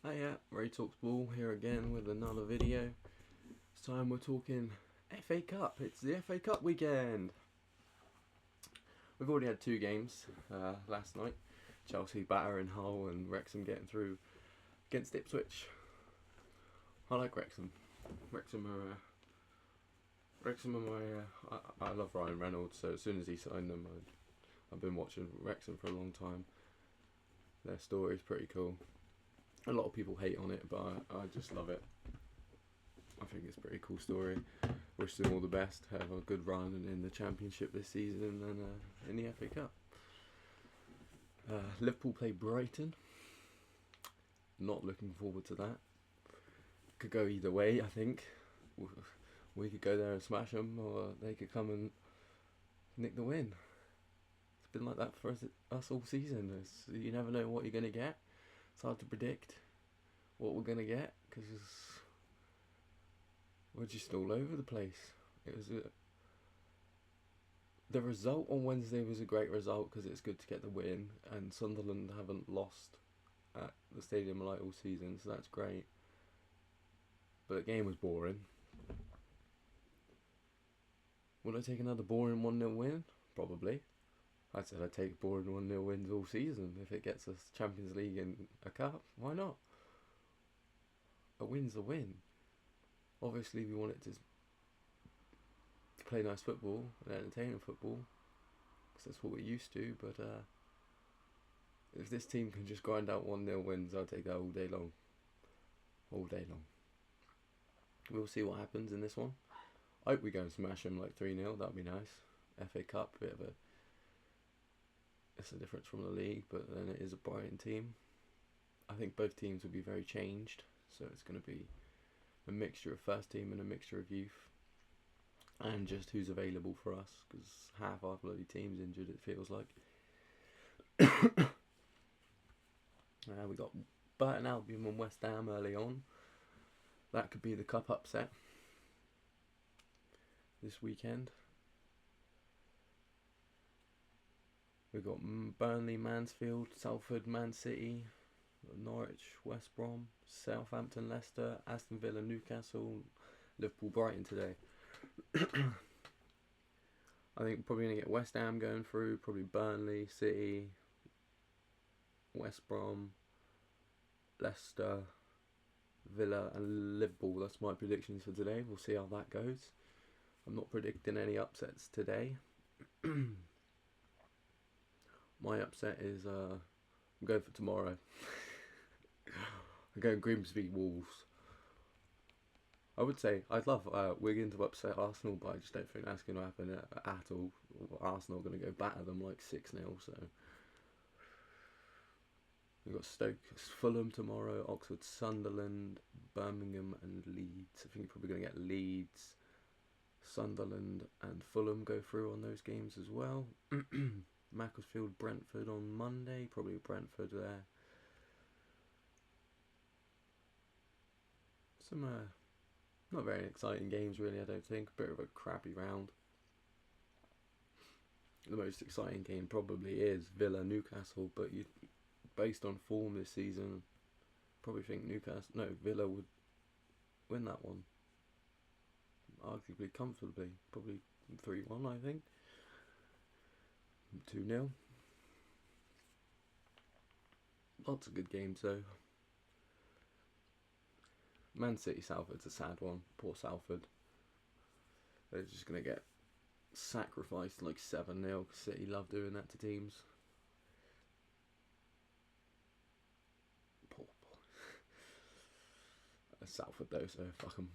Hiya, Ray Talks Ball here again with another video. This time we're talking FA Cup. It's the FA Cup weekend. We've already had two games last night. Chelsea battering Hull and Wrexham getting through against Ipswich. I like Wrexham. Wrexham are my... I love Ryan Reynolds, so as soon as he signed them, I've been watching Wrexham for a long time. Their story's pretty cool. A lot of people hate on it, but I just love it. I think it's a pretty cool story. Wish them all the best. Have a good run in the Championship this season and in the FA Cup. Liverpool play Brighton. Not looking forward to that. Could go either way, I think. We could go there and smash them, or they could come and nick the win. It's been like that for us all season. You never know what you're going to get. It's hard to predict what we're going to get because we're just all over the place. The result on Wednesday was a great result because it's good to get the win, and Sunderland haven't lost at the Stadium Light all season, so that's great. But the game was boring. Would I take another boring 1-0 win? Probably. I said I'd take boring 1-0 wins all season if it gets us Champions League and a cup. Why not? A win's a win. Obviously, we want it to play nice football and entertaining football, because that's what we're used to. But if this team can just grind out 1-0 wins, I'll take that all day long. All day long. We'll see what happens in this one. I hope we go and smash them like 3-0. That'd be nice. FA Cup, bit of a... It's a difference from the league, but then it is a Brighton team. I think both teams will be very changed, so it's going to be a mixture of first team and a mixture of youth, and just who's available for us, because half our bloody team's injured, it feels like. We got Burton Albion and West Ham early on. That could be the cup upset this weekend. We've got Burnley, Mansfield, Salford, Man City, Norwich, West Brom, Southampton, Leicester, Aston Villa, Newcastle, Liverpool, Brighton today. I think we're probably going to get West Ham going through, probably Burnley, City, West Brom, Leicester, Villa and Liverpool. That's my predictions for today. We'll see how that goes. I'm not predicting any upsets today. My upset is I'm going for tomorrow. I'm going Grimsby Wolves. I would say I'd love Wigan to upset Arsenal, but I just don't think that's going to happen at all. Arsenal are going to go batter them like 6-0. So we've got Stoke, Fulham tomorrow, Oxford, Sunderland, Birmingham and Leeds. I think you're probably going to get Leeds, Sunderland and Fulham go through on those games as well. Macclesfield, Brentford on Monday, probably Brentford there. Some not very exciting games really, I don't think. A bit of a crappy round. The most exciting game probably is Villa Newcastle, but based on form this season, probably think Villa would win that one. Arguably comfortably, probably 3-1 I think. 2-0. Lots of good games though. Man City Salford's a sad one. Poor Salford. They're just going to get sacrificed like 7-0. City love doing that to teams. Poor. Salford though, so fuck them.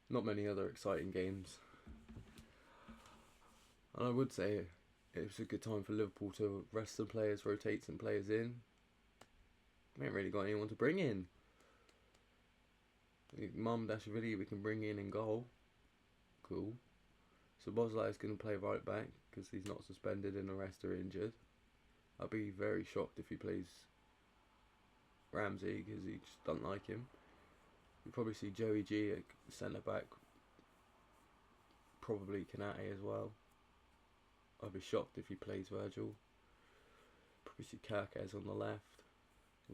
Not many other exciting games. And I would say it was a good time for Liverpool to rest some players, rotate some players in. We ain't really got anyone to bring in. Dashvili we can bring in goal. Cool. So Bosley is going to play right back because he's not suspended and the rest are injured. I'll be very shocked if he plays Ramsey because he just doesn't like him. You'll probably see Joey G at centre back. Probably Kanate as well. I'd be shocked if he plays Virgil. Probably see Kirkes on the left.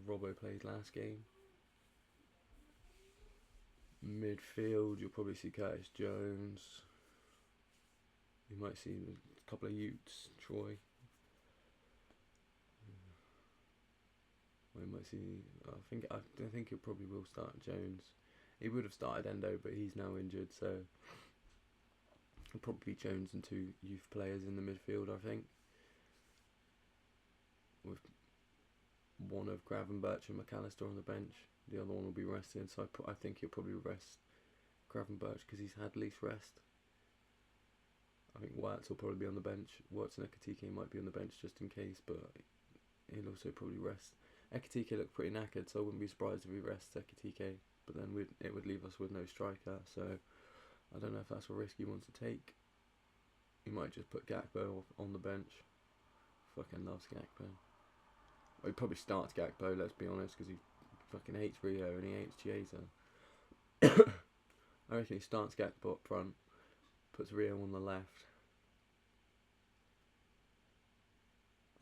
Robbo played last game. Midfield, you'll probably see Curtis Jones. You might see a couple of Utes, Troy. We might see. I think he probably will start Jones. He would have started Endo, but he's now injured, so it'll probably be Jones and 2 youth players in the midfield. I think, with one of Gravenberch and McAllister on the bench. The other one will be rested, so I think he'll probably rest Gravenberch because he's had least rest. I think Wirtz will probably be on the bench. Wirtz and Ekitike might be on the bench just in case, but he'll also probably rest. Ekitike looked pretty knackered, so I wouldn't be surprised if he rests Ekitike, but then it would leave us with no striker, so I don't know if that's a risk he wants to take. He might just put Gakpo on the bench. Fucking loves Gakpo. Well, he probably starts Gakpo, let's be honest, because he fucking hates Rio and he hates Chiesa. I reckon he starts Gakpo up front, puts Rio on the left.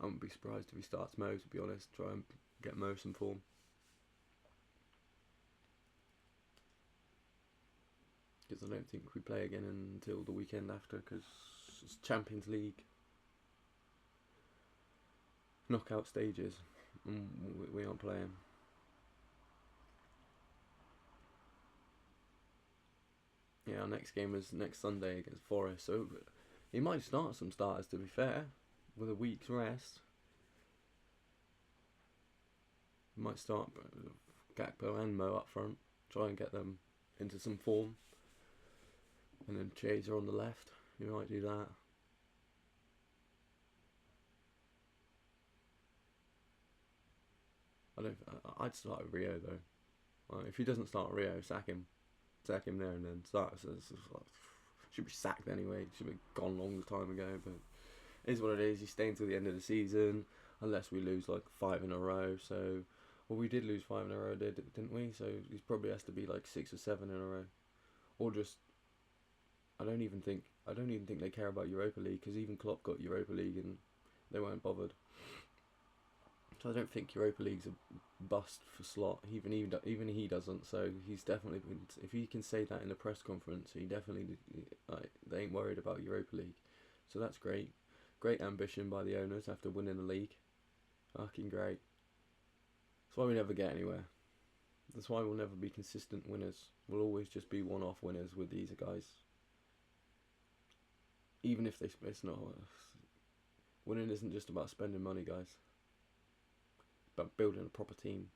I wouldn't be surprised if he starts Mo, to be honest. Try and get Mo some form. Because I don't think we play again until the weekend after, because it's Champions League knockout stages and we aren't playing. Yeah, our next game is next Sunday against Forest, so he might start some starters, to be fair, with a week's rest. He might start Gakpo and Mo up front, try and get them into some form, and then Chiesa on the left. He might do that. I'd start with Rio though. If he doesn't start Rio, sack him there and then start. So should be sacked anyway. Should be gone a long time ago. But it is what it is. He's staying till the end of the season, unless we lose like 5 in a row. So, well, we did lose 5 in a row, didn't we? So he probably has to be like 6 or 7 in a row, or just. I don't even think they care about Europa League, because even Klopp got Europa League and they weren't bothered. So I don't think Europa League's a bust for Slot. Even he doesn't. So he's definitely been. If he can say that in a press conference, he definitely they ain't worried about Europa League. So that's great. Great ambition by the owners after winning the league. Fucking great. That's why we never get anywhere. That's why we'll never be consistent winners. We'll always just be one-off winners with these guys. Even if it's not. Winning isn't just about spending money, guys. About building a proper team,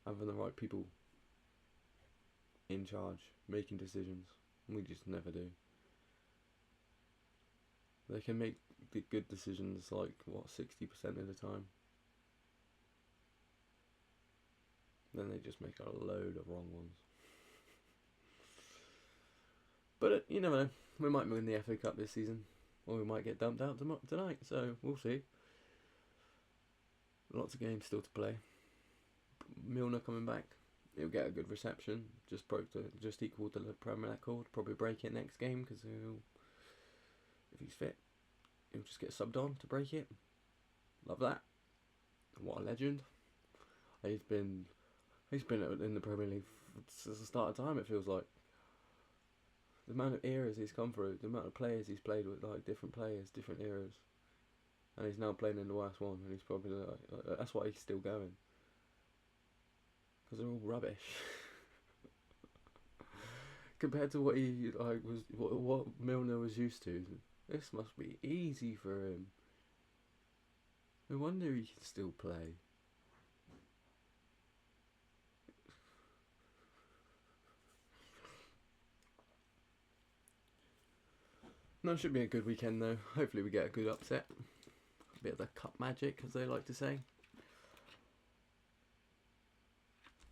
having the right people in charge, making decisions. We just never do. They can make the good decisions like 60% of the time. Then they just make a load of wrong ones. But you never know. We might win the FA Cup this season, or we might get dumped out tonight. So we'll see. Lots of games still to play. Milner coming back. He'll get a good reception. Just equal to the Premier record. Probably break it next game because if he's fit, he'll just get subbed on to break it. Love that. What a legend. He's been in the Premier League since the start of time. It feels like the amount of eras he's come through, the amount of players he's played with, like different players, different eras. And he's now playing in the worst one, and he's probably that's why he's still going, because they're all rubbish compared to what he what Milner was used to. This must be easy for him. No wonder he can still play. No, it should be a good weekend though. Hopefully we get a good upset. Bit of the cup magic, as they like to say.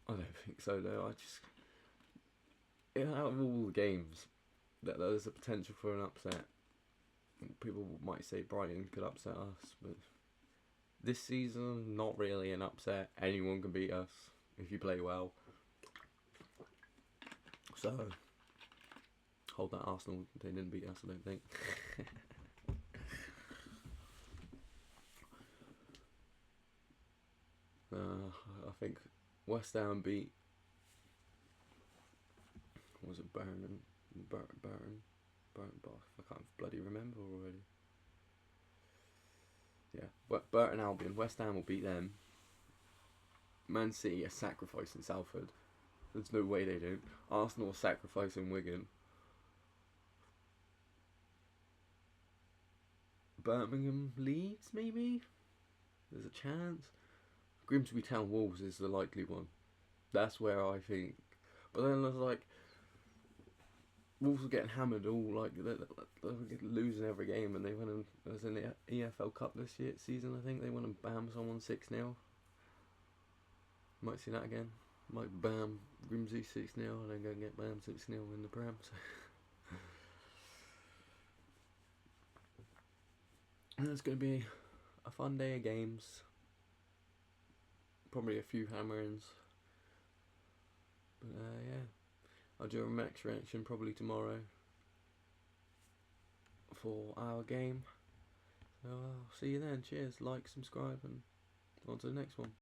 I don't think so though. Out of all the games, there's a potential for an upset. People might say Brighton could upset us, but this season, not really an upset. Anyone can beat us if you play well. So, hold that Arsenal. They didn't beat us, I don't think. I think West Ham beat. What was it Burton? I can't bloody remember already. Yeah, but Burton Albion, West Ham will beat them. Man City are sacrificing Salford. There's no way they don't. Arsenal are sacrificing Wigan. Birmingham Leeds, maybe? There's a chance. Grimsby Town Wolves is the likely one. That's where I think. But then there's like Wolves are getting hammered all like they're losing every game, and they went and it was in the EFL Cup this season. I think they went and bam someone 6-0. Might see that again. Might bam Grimsby 6-0 and then go and get bam 6-0 in the Prem. So. And it's going to be a fun day of games. Probably a few hammerings. But yeah, I'll do a max reaction probably tomorrow for our game. So I'll see you then. Cheers, like, subscribe, and on to the next one.